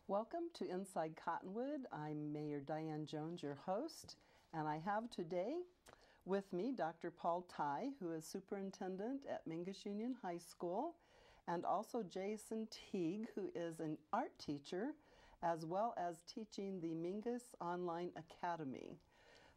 Welcome to Inside Cottonwood. I'm Mayor Diane Jones, your host, and I have today with me Dr. Paul Ty, who is superintendent at Mingus Union High School, and also Jason Teague, who is an art teacher, as well as teaching the Mingus Online Academy.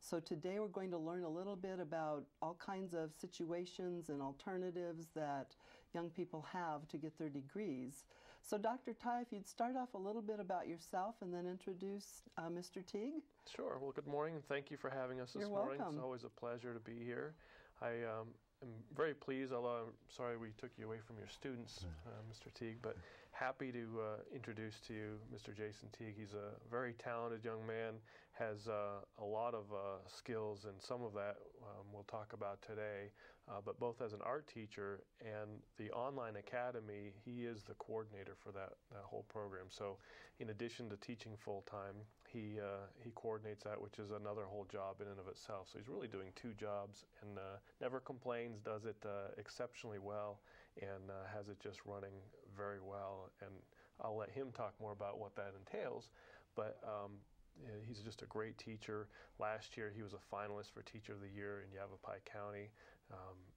So today we're going to learn a little bit about all kinds of situations and alternatives that young people have to get their degrees. So Dr. Ty, if you'd start off a little bit about yourself and then introduce Mr. Teague. Sure. Well, good morning, and thank you for having us this morning. Welcome. It's always a pleasure to be here. I'm very pleased, although I'm sorry we took you away from your students, Mr. Teague, but happy to introduce to you Mr. Jason Teague. He's a very talented young man, has a lot of skills, and some of that we'll talk about today, but both as an art teacher and the online academy, he is the coordinator for that whole program. So in addition to teaching full-time, he coordinates that, which is another whole job in and of itself. So he's really doing two jobs and never complains, does it exceptionally well, and has it just running very well. And I'll let him talk more about what that entails, but he's just a great teacher. Last year he was a finalist for Teacher of the Year in Yavapai County,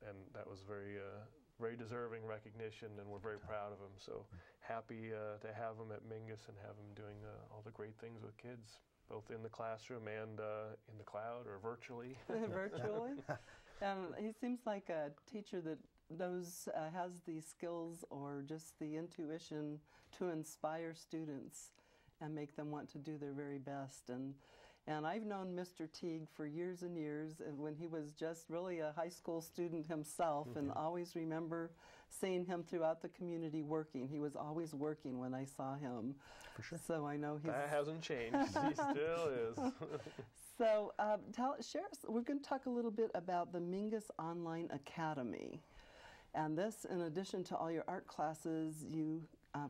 and that was very deserving recognition, and we're very proud of him. So happy to have him at Mingus and have him doing all the great things with kids, both in the classroom and in the cloud or virtually. Virtually. He seems like a teacher that knows, has the skills or just the intuition to inspire students and make them want to do their very best. And I've known Mr. Teague for years and years, and when he was just really a high school student himself, and always remember seeing him throughout the community working. He was always working when I saw him. For sure. So I know that hasn't changed. He still is. So share us, we're going to talk a little bit about the Mingus Online Academy. And this, in addition to all your art classes, you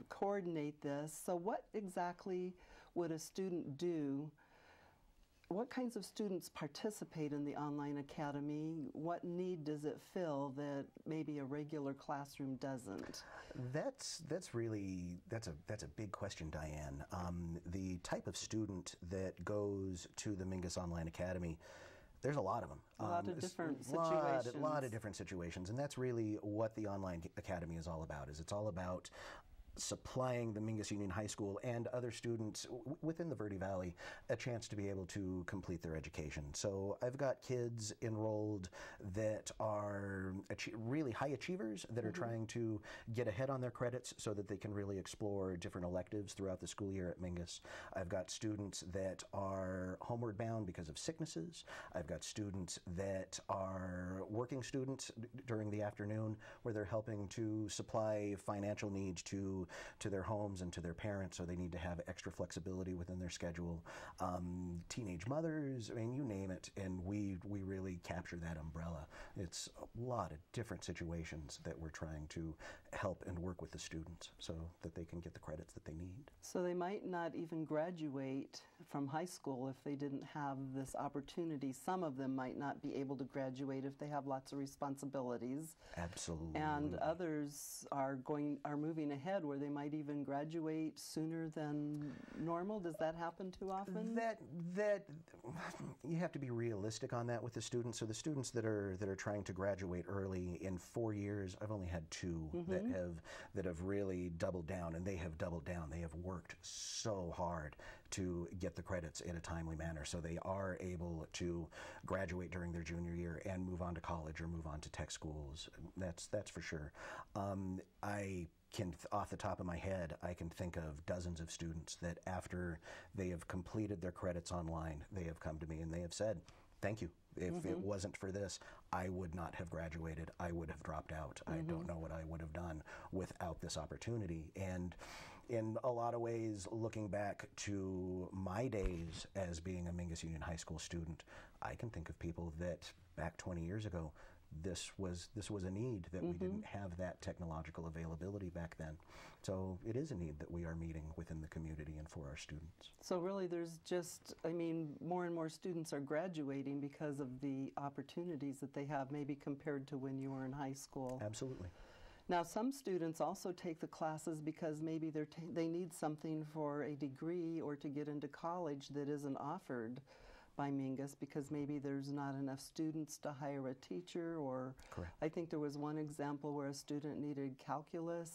coordinate this. So what exactly would a student do? What kinds of students participate in the online academy? What need does it fill that maybe a regular classroom doesn't? That's a big question, Diane. The type of student that goes to the Mingus Online Academy, there's a lot of them. A lot of different situations. A lot of different situations, and that's really what the Online Academy is all about. It's all about supplying the Mingus Union High School and other students within the Verde Valley a chance to be able to complete their education. So I've got kids enrolled that are really high achievers that are trying to get ahead on their credits so that they can really explore different electives throughout the school year at Mingus. I've got students that are homeward bound because of sicknesses. I've got students that are working students during the afternoon where they're helping to supply financial needs to their homes and to their parents, so they need to have extra flexibility within their schedule. Teenage mothers, I mean, you name it, and we really capture that umbrella. It's a lot of different situations that we're trying to help and work with the students so that they can get the credits that they need. So they might not even graduate from high school if they didn't have this opportunity. Some of them might not be able to graduate if they have lots of responsibilities. Absolutely. And others are moving ahead where they might even graduate sooner than normal. Does that happen too often? That you have to be realistic on that with the students. So the students that are trying to graduate early, in 4 years, I've only had two that have really doubled down, and they have doubled down. They have worked so hard to get the credits in a timely manner, so they are able to graduate during their junior year and move on to college or move on to tech schools. That's for sure. Off the top of my head, I can think of dozens of students that after they have completed their credits online, they have come to me and they have said, thank you. If it wasn't for this, I would not have graduated. I would have dropped out. I don't know what I would have done without this opportunity. And in a lot of ways, looking back to my days as being a Mingus Union High School student, I can think of people that back 20 years ago, this was a need that we didn't have that technological availability back then. So it is a need that we are meeting within the community and for our students. So really there's just, I mean, more and more students are graduating because of the opportunities that they have, maybe compared to when you were in high school. Absolutely. Now, some students also take the classes because maybe they need something for a degree or to get into college that isn't offered by Mingus, because maybe there's not enough students to hire a teacher, or Correct. I think there was one example where a student needed calculus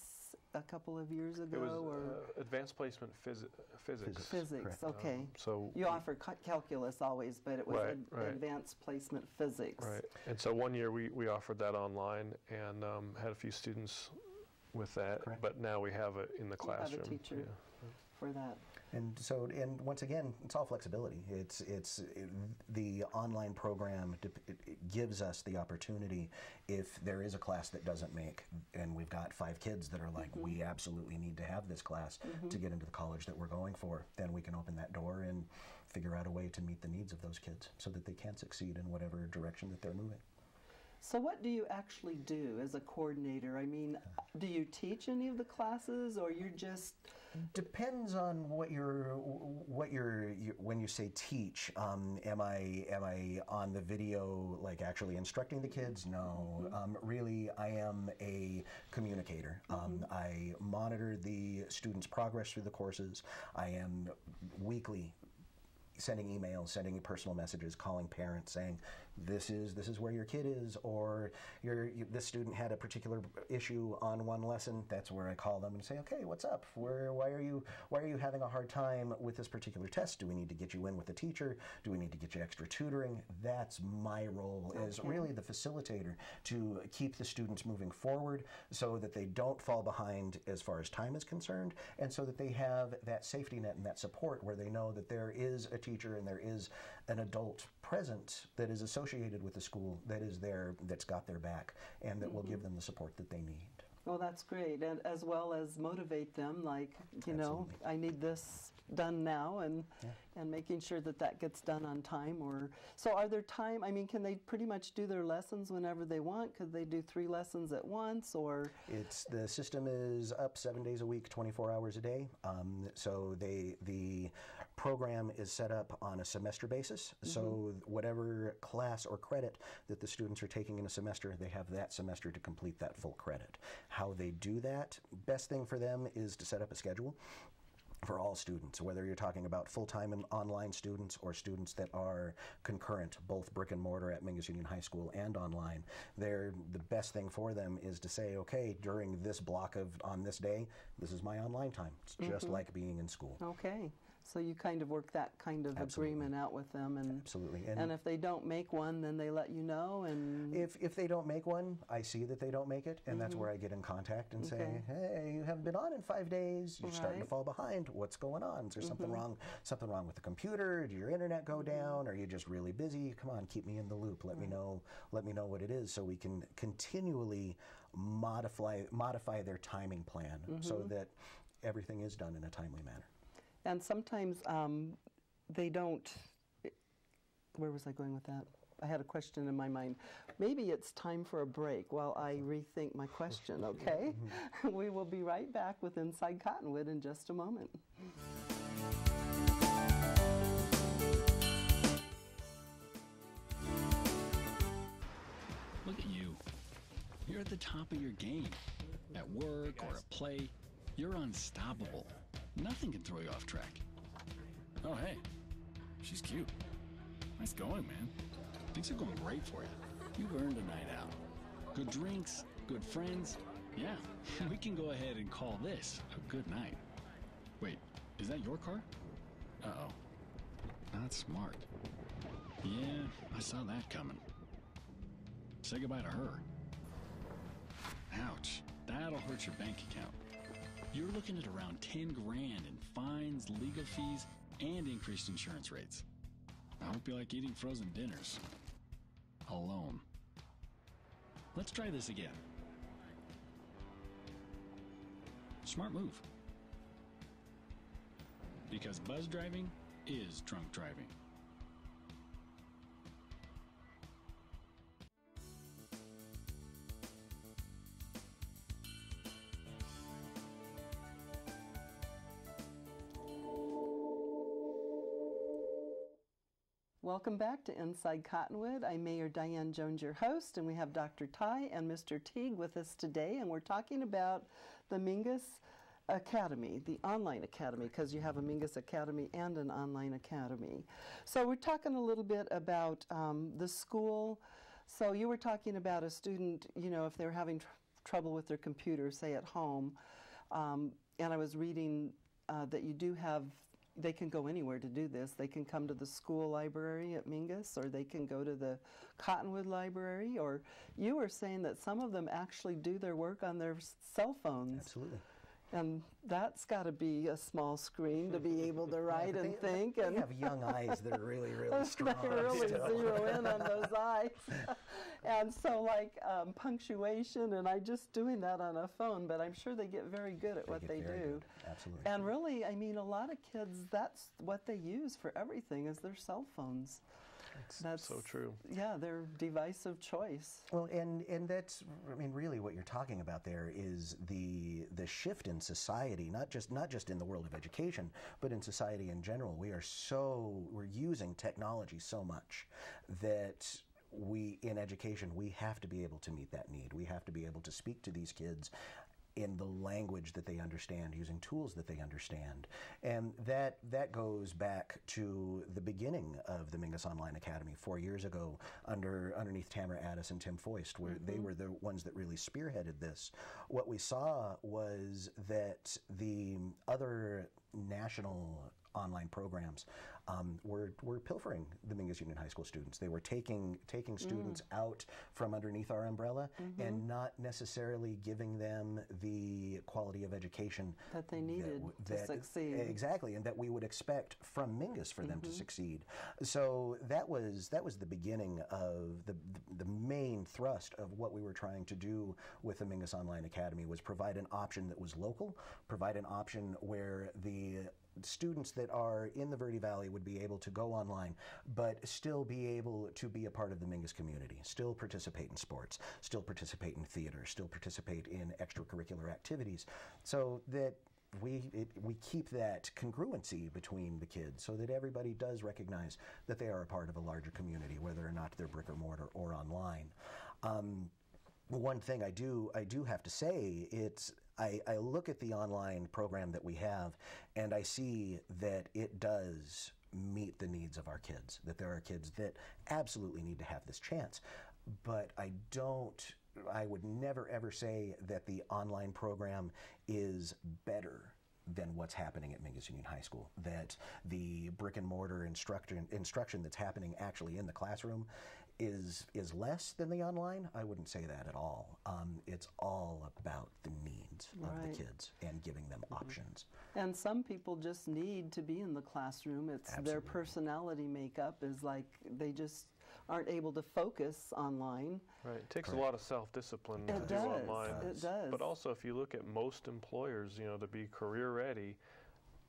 a couple of years ago. It was or advanced placement physics. Physics, correct. okay. So You offer calculus always, but it was Right. advanced placement physics. Right, and so one year we offered that online and had a few students with that, Correct. but now we have it in the You have a classroom. teacher. For that. And so, and once again, it's all flexibility. The online program it gives us the opportunity, if there is a class that doesn't make, and we've got 5 kids that are like, we absolutely need to have this class to get into the college that we're going for, then we can open that door and figure out a way to meet the needs of those kids so that they can succeed in whatever direction that they're moving. So what do you actually do as a coordinator? I mean, do you teach any of the classes, or you're just... Depends on what when you say teach, am I on the video, like actually instructing the kids? No, really I am a communicator. I monitor the students' progress through the courses. I am weekly sending emails, sending personal messages, calling parents saying, this is where your kid is, or this student had a particular issue on one lesson. That's where I call them and say, okay, what's up? Why are you having a hard time with this particular test? Do we need to get you in with a teacher? Do we need to get you extra tutoring? That's my role as really the facilitator, to keep the students moving forward so that they don't fall behind as far as time is concerned, and so that they have that safety net and that support where they know that there is a teacher and there is an adult present that is associated with the school that is there, that's got their back, and that will give them the support that they need. Well, that's great, and as well as motivate them, like, you know, I need this done now, and making sure that that gets done on time. Or so are there time, I mean, can they pretty much do their lessons whenever they want? Could they do 3 lessons at once, or? The system is up 7 days a week, 24 hours a day. So the program is set up on a semester basis. So whatever class or credit that the students are taking in a semester, they have that semester to complete that full credit. How they do that, best thing for them is to set up a schedule for all students, whether you're talking about full-time and online students or students that are concurrent, both brick and mortar at Mingus Union High School and online. The best thing for them is to say, okay, during this block on this day, this is my online time. It's just like being in school. Okay. So you kind of work that kind of agreement out with them, and absolutely. And if they don't make one, then they let you know. And if they don't make one, I see that they don't make it, and that's where I get in contact and say, hey, you haven't been on in 5 days. You're starting to fall behind. What's going on? Is there something wrong? Something wrong with the computer? Did your internet go down? Are you just really busy? Come on, keep me in the loop. Let me know. Let me know what it is, so we can continually modify their timing plan so that everything is done in a timely manner. And sometimes they don't, where was I going with that? I had a question in my mind. Maybe it's time for a break while I rethink my question, okay? We will be right back with Inside Cottonwood in just a moment. Look at you. You're at the top of your game. At work or at play, you're unstoppable. Nothing can throw you off track. Oh, hey. She's cute. Nice going, man. Things are going great for you. You've earned a night out. Good drinks, good friends. Yeah, we can go ahead and call this a good night. Wait, is that your car? Uh-oh. Not smart. Yeah, I saw that coming. Say goodbye to her. Ouch. That'll hurt your bank account. You're looking at around 10 grand in fines, legal fees, and increased insurance rates. I hope you like eating frozen dinners. Alone. Let's try this again. Smart move. Because buzz driving is drunk driving. Welcome back to Inside Cottonwood. I'm Mayor Diane Jones, your host, and we have Dr. Ty and Mr. Teague with us today, and we're talking about the Mingus Academy, the online academy, because you have a Mingus Academy and an online academy. So we're talking a little bit about the school. So you were talking about a student, you know, if they're having trouble with their computer, say at home, and I was reading that you do have, they can go anywhere to do this. They can come to the school library at Mingus, or they can go to the Cottonwood library, or you were saying that some of them actually do their work on their cell phones. Absolutely. And that's got to be a small screen to be able to write and think. They and have young eyes that are really, really strong. They really still. zero in on those eyes. And so like punctuation, and I'm just doing that on a phone, but I'm sure they get very good at what they get very do. good. Absolutely. And really, I mean, a lot of kids, that's what they use for everything is their cell phones. That's so true. Yeah, their device of choice. Well, and that's, I mean, really what you're talking about there is the shift in society, not just in the world of education, but in society in general. We're using technology so much that in education, we have to be able to meet that need. We have to be able to speak to these kids in the language that they understand, using tools that they understand. And that goes back to the beginning of the Mingus Online Academy 4 years ago underneath Tamara Addis and Tim Foist, where they were the ones that really spearheaded this. What we saw was that the other national online programs were pilfering the Mingus Union High School students. They were taking students out from underneath our umbrella and not necessarily giving them the quality of education that they needed to succeed. Exactly, and that we would expect from Mingus for them to succeed. So that was the beginning of the main thrust of what we were trying to do with the Mingus Online Academy, was provide an option that was local, provide an option where the students that are in the Verde Valley would be able to go online, but still be able to be a part of the Mingus community, still participate in sports, still participate in theater, still participate in extracurricular activities, so that we keep that congruency between the kids, so that everybody does recognize that they are a part of a larger community, whether or not they're brick or mortar or online. One thing I do have to say, I look at the online program that we have, and I see that it does meet the needs of our kids, that there are kids that absolutely need to have this chance. But I would never ever say that the online program is better than what's happening at Mingus Union High School, that the brick and mortar instruction that's happening actually in the classroom is less than the online. I wouldn't say that at all. It's all about the needs of the kids and giving them options. And some people just need to be in the classroom. It's their personality makeup is like they just aren't able to focus online. Right. It takes a lot of self-discipline to do online. It does. But also, if you look at most employers, you know, to be career ready,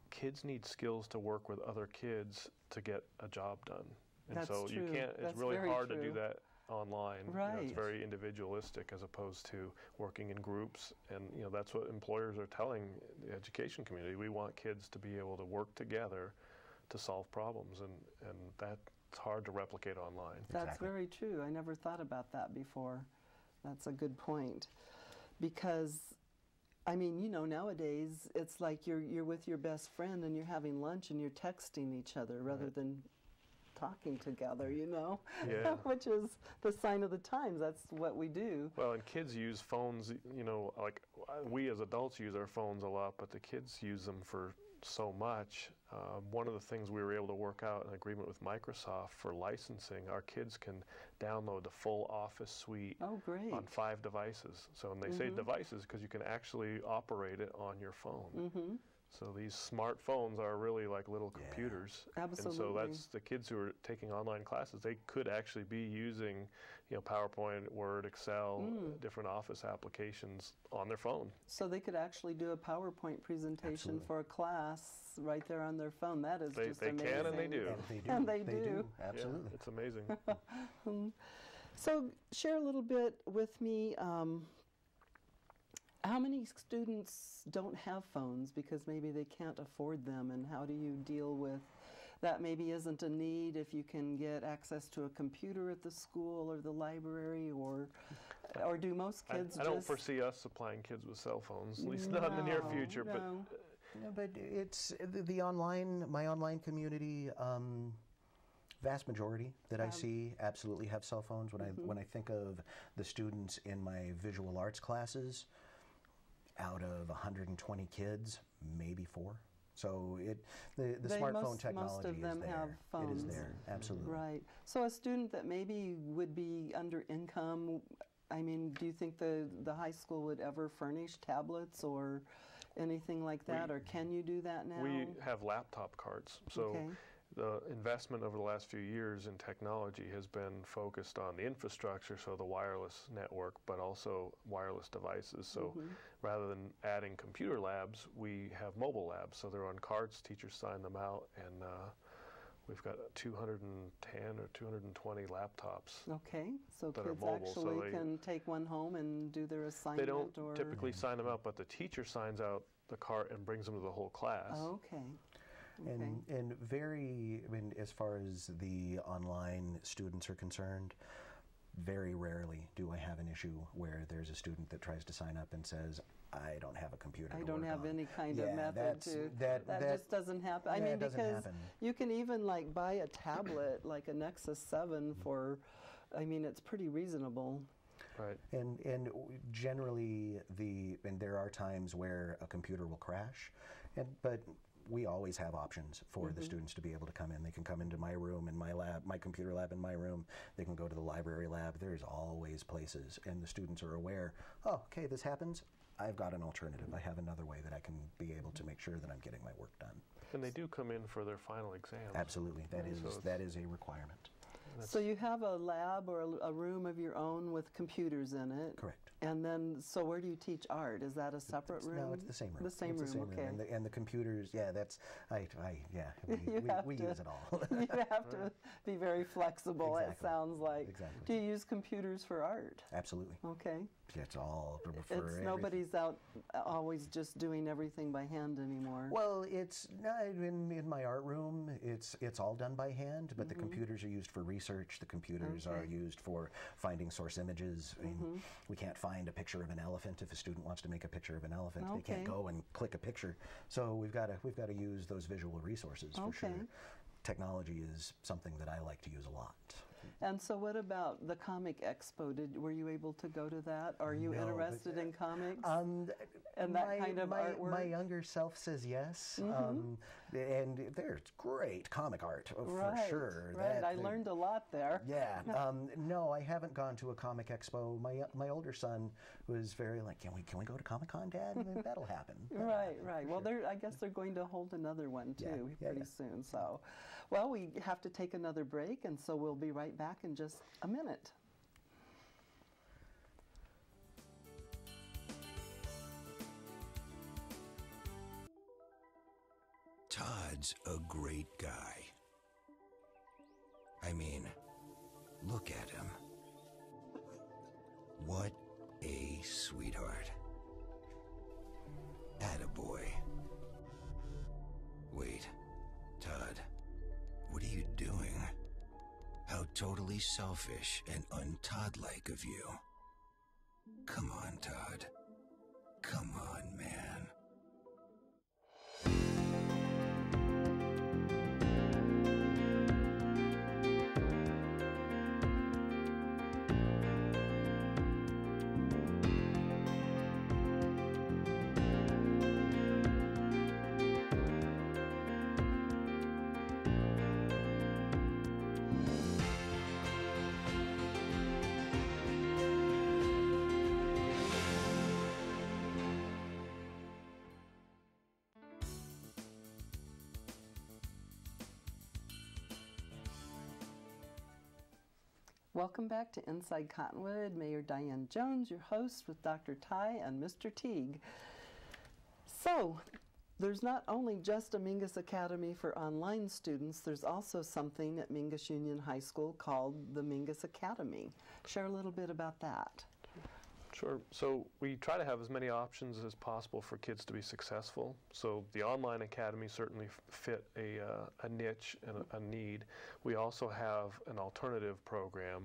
kids need skills to work with other kids to get a job done. And That's so true. you can't, it's That's really very hard true. to do that online. Right. You know, it's very individualistic as opposed to working in groups. And, you know, that's what employers are telling the education community. We want kids to be able to work together to solve problems. And that's hard to replicate online. That's very true. I never thought about that before. That's a good point. Because, I mean, you know, nowadays it's like you're with your best friend and you're having lunch and you're texting each other rather than talking together, you know, which is the sign of the times. That's what we do. Well, and kids use phones, you know, like we as adults use our phones a lot, but the kids use them for so much. One of the things we were able to work out an agreement with Microsoft for licensing, our kids can download the full Office suite on 5 devices. So when they say devices, because you can actually operate it on your phone. So these smartphones are really like little computers. Absolutely. And so that's the kids who are taking online classes. They could actually be using, you know, PowerPoint, Word, Excel, different Office applications on their phone. So they could actually do a PowerPoint presentation for a class right there on their phone. That is just amazing. They can and they do. And they do. Absolutely. Yeah, it's amazing. So share a little bit with me. How many students don't have phones because maybe they can't afford them, and how do you deal with that maybe isn't a need if you can get access to a computer at the school or the library, or do most kids I don't foresee us supplying kids with cell phones, at least not in the near future. No. But it's my online community. Vast majority that I see absolutely have cell phones. When I think of the students in my visual arts classes, out of 120 kids, maybe 4. So the smartphone technology most of them is there. have phones. It is there, absolutely. Right. So a student that maybe would be under income, I mean, do you think the high school would ever furnish tablets or anything like that, or can you do that now? We have laptop carts. So the investment over the last few years in technology has been focused on the infrastructure, so the wireless network, but also wireless devices. So rather than adding computer labs, we have mobile labs. So they're on carts, teachers sign them out, and we've got 210 or 220 laptops. Okay, so that kids are mobile, actually so can take one home and do their assignment? They don't or typically sign them out, but the teacher signs out the cart and brings them to the whole class. Okay. And as far as the online students are concerned, very rarely do I have an issue where there's a student that tries to sign up and says, I don't have a computer I to don't work have on. any kind of method to, that just doesn't happen. I mean, because you can even like buy a tablet, like a Nexus 7 for, I mean, it's pretty reasonable. Right. And generally, there are times where a computer will crash, but we always have options for the students to be able to come in. They can come into my room, in my lab, my computer lab in my room. They can go to the library lab. There's always places, and the students are aware, oh, okay, this happens. I've got an alternative. I have another way that I can be able to make sure that I'm getting my work done. And they do come in for their final exams. Absolutely. That is a requirement. So you have a lab or a room of your own with computers in it? Correct. And then, so where do you teach art? Is that a separate room? No, it's the same room. The same room, okay. And the computers, we use it all. You have to be very flexible, Exactly. it sounds like. Exactly. Do you use computers for art? Absolutely. Okay. It's all for everything. Nobody's out always just doing everything by hand anymore. Well, it's in my art room. It's all done by hand, but the computers are used for research. The computers are used for finding source images. I mean, we can't find a picture of an elephant if a student wants to make a picture of an elephant. They can't go and click a picture. So we've got to use those visual resources for sure. Technology is something that I like to use a lot. And so what about the Comic Expo? Were you able to go to that? Are you interested in comics and that kind of artwork? My younger self says yes. And there's great comic art, for sure. Right, I learned a lot there. Yeah. No, I haven't gone to a Comic Expo. My older son was very like, can we go to Comic-Con, Dad? That'll happen. Right. Well, I guess they're going to hold another one, too, pretty soon. So, well, we have to take another break, and so we'll be right back in just a minute. Todd's a great guy. I mean, look at him. What a sweetheart. Attaboy. Wait, Todd, what are you doing? How totally selfish and un-Todd-like of you. Come on, Todd. Come on, man. Welcome back to Inside Cottonwood. Mayor Diane Jones, your host, with Dr. Ty and Mr. Teague. So, there's not only just a Mingus Academy for online students, there's also something at Mingus Union High School called the Mingus Academy. Share a little bit about that. Sure. So we try to have as many options as possible for kids to be successful. So the online academy certainly fit a niche and a need. We also have an alternative program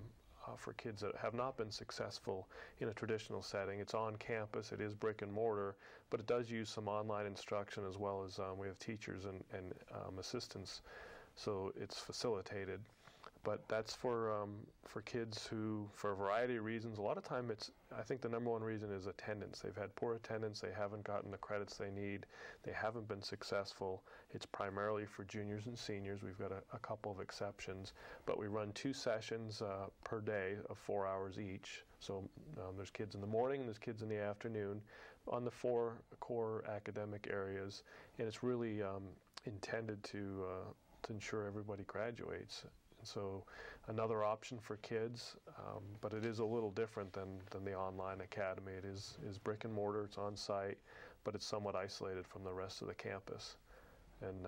for kids that have not been successful in a traditional setting. It's on campus, it is brick and mortar, but it does use some online instruction as well as we have teachers and assistants, so it's facilitated. But that's for kids who, for a variety of reasons, a lot of time I think the number one reason is attendance. They've had poor attendance, they haven't gotten the credits they need, they haven't been successful. It's primarily for juniors and seniors. We've got a couple of exceptions, but we run 2 sessions per day of 4 hours each. So there's kids in the morning, there's kids in the afternoon on the 4 core academic areas, and it's really intended to ensure everybody graduates. So another option for kids, but it is a little different than the online academy. It is brick and mortar, it's on site, but it's somewhat isolated from the rest of the campus. And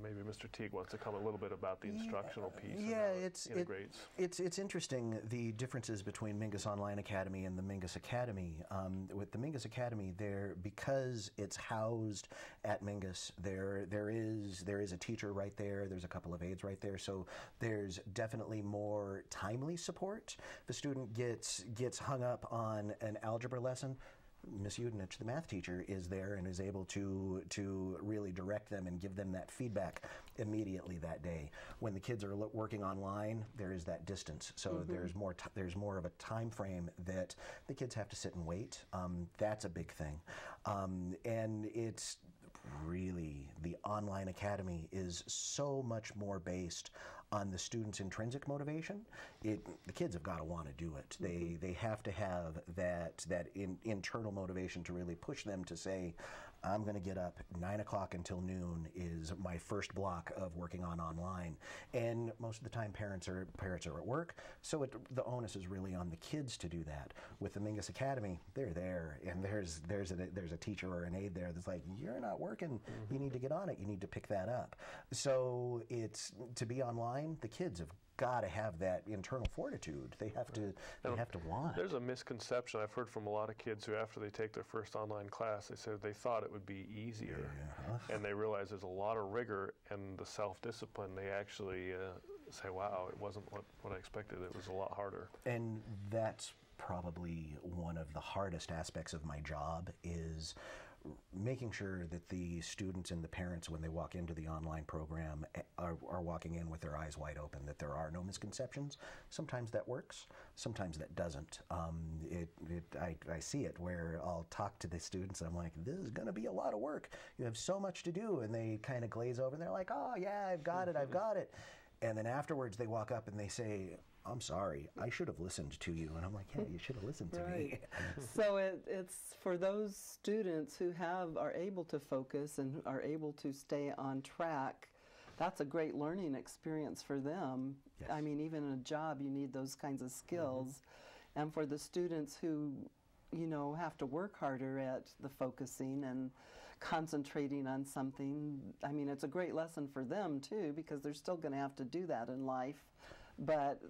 maybe Mr. Teague wants to comment a little bit about the instructional piece. Yeah, and how it integrates. It's interesting, the differences between Mingus Online Academy and the Mingus Academy. With the Mingus Academy, because it's housed at Mingus, there is a teacher right there. There's a couple of aides right there, so there's definitely more timely support. If a student gets hung up on an algebra lesson, Miss Udenich, the math teacher, is there and is able to really direct them and give them that feedback immediately that day. When the kids are working online, there is that distance, so there's more of a time frame that the kids have to sit and wait. That's a big thing, and it's really, the online academy is so much more based on the student's intrinsic motivation. The kids have got to want to do it. They have to have that internal motivation to really push them to say, I'm going to get up 9 o'clock until noon is my first block of working on online. And most of the time parents are at work, so the onus is really on the kids to do that. With the Mingus Academy, they're there, and there's a teacher or an aide there that's like, you're not working, you need to get on it, you need to pick that up. So it's, to be online, the kids have got to have that internal fortitude. They have to want. There's a misconception I've heard from a lot of kids who, after they take their first online class, they said they thought it would be easier, and they realize there's a lot of rigor and the self-discipline. They actually say, wow, it wasn't what I expected. It was a lot harder. And that's probably one of the hardest aspects of my job, is making sure that the students and the parents, when they walk into the online program, are walking in with their eyes wide open, that there are no misconceptions. Sometimes that works, sometimes that doesn't. I see it where I'll talk to the students and I'm like, this is going to be a lot of work. You have so much to do, and they kind of glaze over and they're like, oh yeah, I've got it, I've got it. And then afterwards they walk up and they say, I'm sorry, I should have listened to you. And I'm like, yeah, you should have listened to me. So it's for those students who are able to focus and are able to stay on track. That's a great learning experience for them. Yes. I mean, even in a job, you need those kinds of skills. And for the students who, have to work harder at the focusing and concentrating on something, I mean, it's a great lesson for them too, because they're still going to have to do that in life. But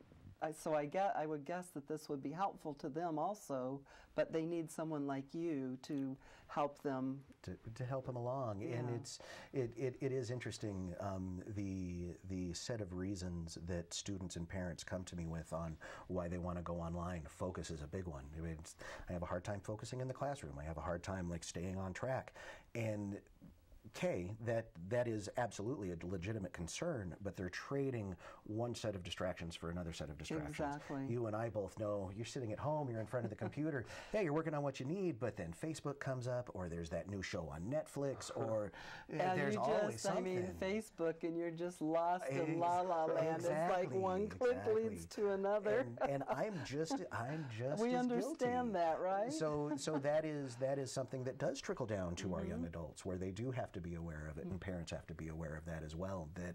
I would guess that this would be helpful to them also, but they need someone like you to help them. To help them along. Yeah. And it is interesting, the set of reasons that students and parents come to me with on why they want to go online. Focus is a big one. I have a hard time focusing in the classroom. I have a hard time staying on track. And that is absolutely a legitimate concern, but they're trading one set of distractions for another set of distractions. Exactly. You and I both know, you're sitting at home, you're in front of the computer, you're working on what you need, but then Facebook comes up, or there's that new show on Netflix, or there's always something. I mean, Facebook, and you're just lost in la la land. Exactly, it's like one click leads to another. And I'm just we as understand guilty. that, right? So that is something that does trickle down to our young adults, where they do have to be aware of it, and parents have to be aware of that as well. That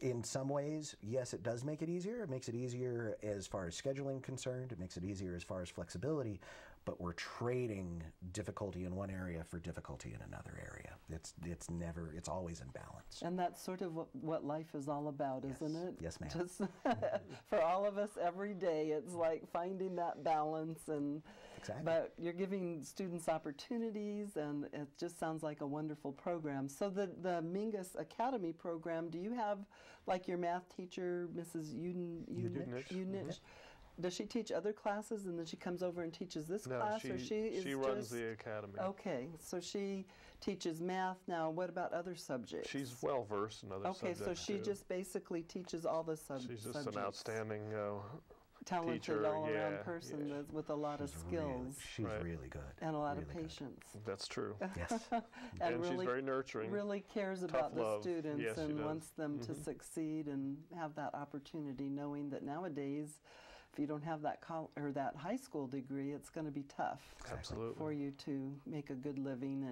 in some ways, yes, it does make it easier. It makes it easier as far as scheduling concerned. It makes it easier as far as flexibility. but we're trading difficulty in one area for difficulty in another area. It's always in balance. And that's sort of what life is all about, Yes. isn't it? Yes, ma'am. Just for all of us every day, it's like finding that balance. And Exactly. but you're giving students opportunities, and it just sounds like a wonderful program. So the Mingus Academy program, do you have like your math teacher, Mrs. Udnich? Does she teach other classes and then she comes over and teaches this class? Or she runs the academy. Okay, so she teaches math. Now, what about other subjects? She's well versed in other subjects. Okay, so she too. just basically teaches all the subjects. She's just an outstanding talented teacher. all-around person with a lot of skills. She's really good. And a lot of Really good. patience. That's true. Yes. And she's really, very nurturing. really cares about the love. students Yes, she and does. wants them to succeed and have that opportunity, knowing that nowadays, if you don't have that that high school degree, it's going to be tough Absolutely. for you to make a good living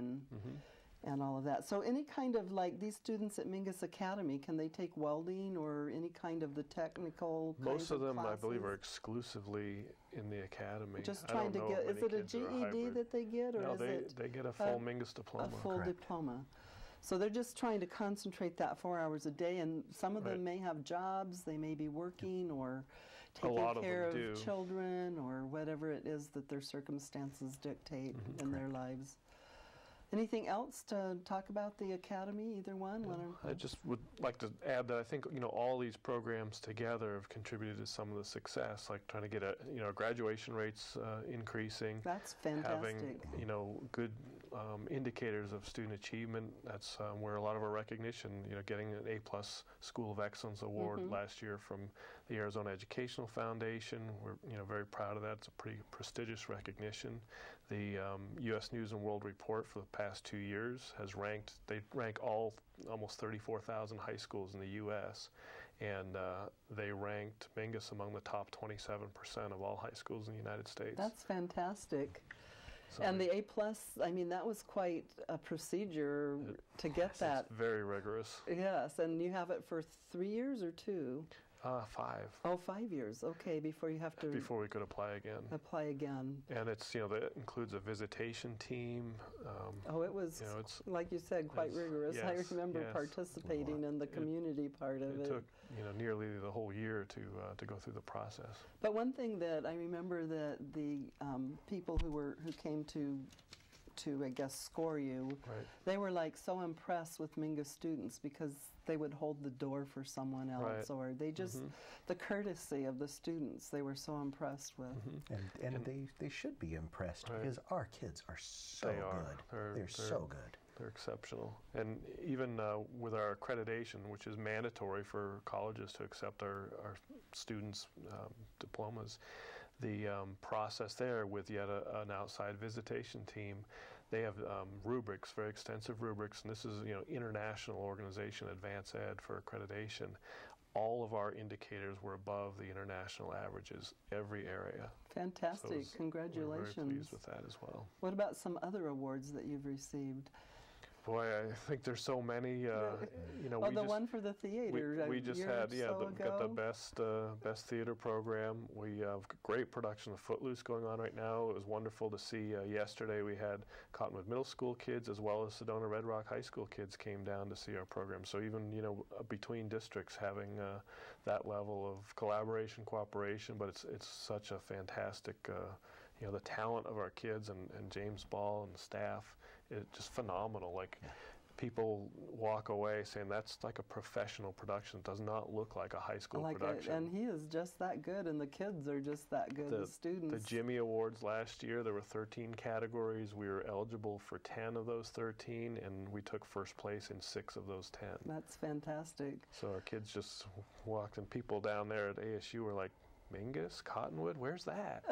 and all of that. So any kind of, like, these students at Mingus Academy, can they take welding or any kind of the technical Most of them, classes? I believe, are exclusively in the academy. Just I trying don't to know get, if is many it a kids are GED hybrid. that they get, or No, is it they get a full Mingus diploma. a full Correct. diploma? So they're just trying to concentrate that 4 hours a day, and some of them Right. may have jobs, they may be working or A taking lot of care them of do. children or whatever it is that their circumstances dictate in their lives. Anything else to talk about the academy, either one? I just would like to add that I think all these programs together have contributed to some of the success, like trying to get graduation rates increasing, That's fantastic. having good indicators of student achievement. That's where a lot of our recognition, getting an A+ School of Excellence award last year from the Arizona Educational Foundation. We're very proud of that. It's a pretty prestigious recognition. The U.S. News and World Report for the past 2 years has they rank almost 34,000 high schools in the U.S., and they ranked Mingus among the top 27% of all high schools in the United States. That's fantastic. So And the A+, I mean, that was quite a procedure to get that. It's very rigorous. Yes, and you have it for 3 years or 2? 5. Oh, 5 years. Okay, before you have to Before we could apply again. apply again. And it's that includes a visitation team. Oh, it was, it's like you said, quite rigorous. I yes, remember yes. participating in the community part of It it. took nearly the whole year to go through the process. But one thing that I remember that the people who came to I guess score you, Right. they were like so impressed with Mingus students because they would hold the door for someone else, Right. or they just the courtesy of the students they were so impressed with. And they should be impressed Right. because our kids are so They are. good. They're so good. They're exceptional. And even with our accreditation, which is mandatory for colleges to accept our students' diplomas, the process there with yet an outside visitation team, they have rubrics, very extensive rubrics, and this is international organization, Advance Ed for accreditation. All of our indicators were above the international averages, every area. Fantastic! So Congratulations. We're very pleased with that as well. What about some other awards that you've received? Boy, I think there's so many. Oh, the one for the theater. We just had got the best theater program. We have great production of Footloose going on right now. It was wonderful to see. Yesterday we had Cottonwood Middle School kids as well as Sedona Red Rock High School kids came down to see our program. So even between districts having that level of collaboration, cooperation, but it's such a fantastic. The talent of our kids and James Ball and the staff. It's just phenomenal. Like, people walk away saying that's like a professional production. It does not look like a high school production. And he is just that good, and the kids are just that good, the students. The Jimmy Awards last year, there were 13 categories. We were eligible for 10 of those 13, and we took first place in 6 of those 10. That's fantastic. So our kids just walked, and people down there at ASU were like, Mingus, Cottonwood, where's that?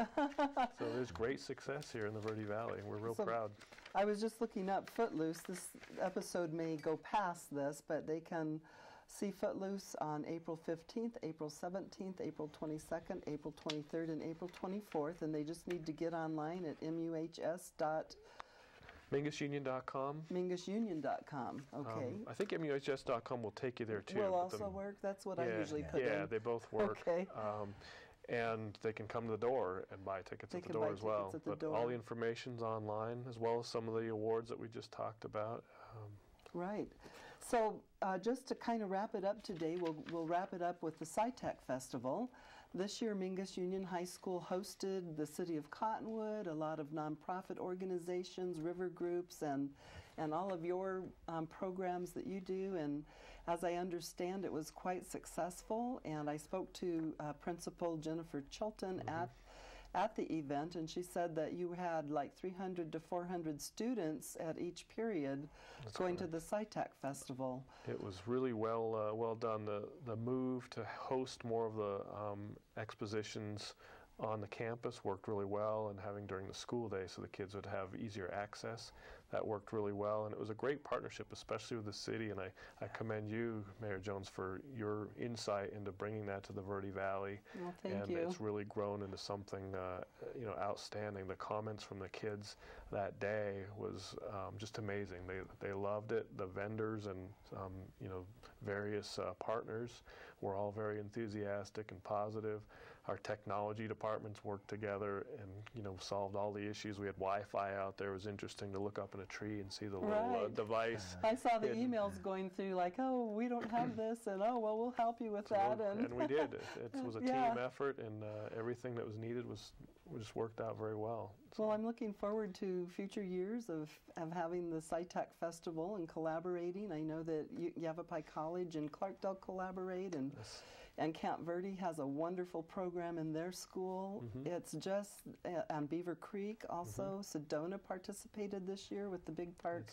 So there's great success here in the Verde Valley, and we're real proud. I was just looking up Footloose. This episode may go past this, but they can see Footloose on April 15th, April 17th, April 22nd, April 23rd, and April 24th, and they just need to get online at MingusUnion.com. MingusUnion.com, okay. I think MUHS.com will take you there too. Will also work? That's what I usually put in. Yeah, they both work. Okay. and they can come to the door and buy tickets They at the can door buy as well. tickets at the But door. all the information's online, as well as some of the awards that we just talked about. Right. So just to kind of wrap it up today, we'll wrap it up with the SciTech Festival. This year, Mingus Union High School hosted the City of Cottonwood, a lot of nonprofit organizations, river groups, and all of your programs that you do. And as I understand, it was quite successful. And I spoke to Principal Jennifer Chilton at the event, and she said that you had like 300 to 400 students at each period going to the SciTech Festival. It was really well done. The move to host more of the expositions on the campus worked really well, and having during the school day so the kids would have easier access, that worked really well. And it was a great partnership, especially with the city, and I commend you, Mayor Jones, for your insight into bringing that to the Verde Valley. Well, thank you. And it's really grown into something outstanding. The comments from the kids that day was just amazing. They loved it. The vendors and various partners were all very enthusiastic and positive. Our technology departments worked together and solved all the issues. We had Wi-Fi out there. It was interesting to look up in a tree and see the little device. I saw the emails going through like, oh, we don't have this, and oh, well, we'll help you with that. And we did. It was a team effort, and everything that was needed just worked out very well. So. Well, I'm looking forward to future years of having the SciTech Festival and collaborating. I know that Yavapai College and Clarkdale collaborate, and Yes. And Camp Verde has a wonderful program in their school. It's just, and Beaver Creek also. Sedona participated this year with the Big Park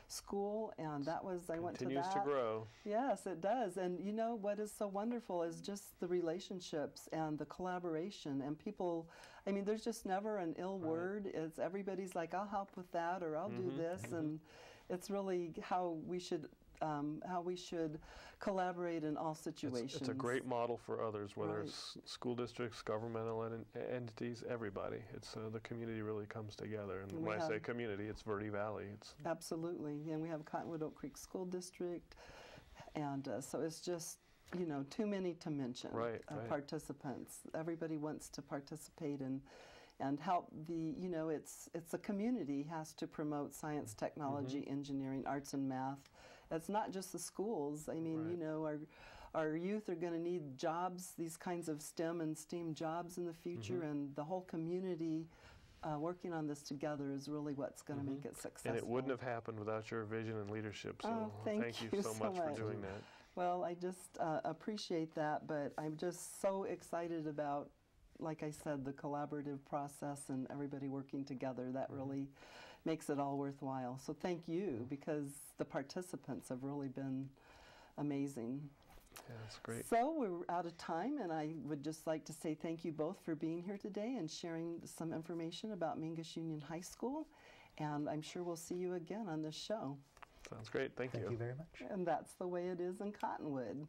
School, and that was, I went to that. Continues to grow. Yes, it does. And you know what is so wonderful is just the relationships and the collaboration, and people, I mean, there's just never an ill word. It's everybody's like, I'll help with that, or I'll do this, and it's really how we should collaborate in all situations. It's a great model for others, whether it's school districts, governmental entities, everybody. It's the community really comes together. And when I say community, it's Verde Valley. Absolutely. And we have Cottonwood Oak Creek School District. And so it's just, too many to mention. Participants. Everybody wants to participate and help it's a community has to promote science, technology, engineering, arts, and math. It's not just the schools. I mean, our youth are going to need jobs, these kinds of STEM and STEAM jobs in the future, and the whole community working on this together is really what's going to make it successful. And it wouldn't have happened without your vision and leadership, so thank you so much for doing that. Well, I just appreciate that, but I'm just so excited about, like I said, the collaborative process and everybody working together. That really makes it all worthwhile. So thank you, because the participants have really been amazing. Yeah, that's great. So we're out of time, and I would just like to say thank you both for being here today and sharing some information about Mingus Union High School, and I'm sure we'll see you again on this show. Sounds great. Thank you. Thank you very much. And that's the way it is in Cottonwood.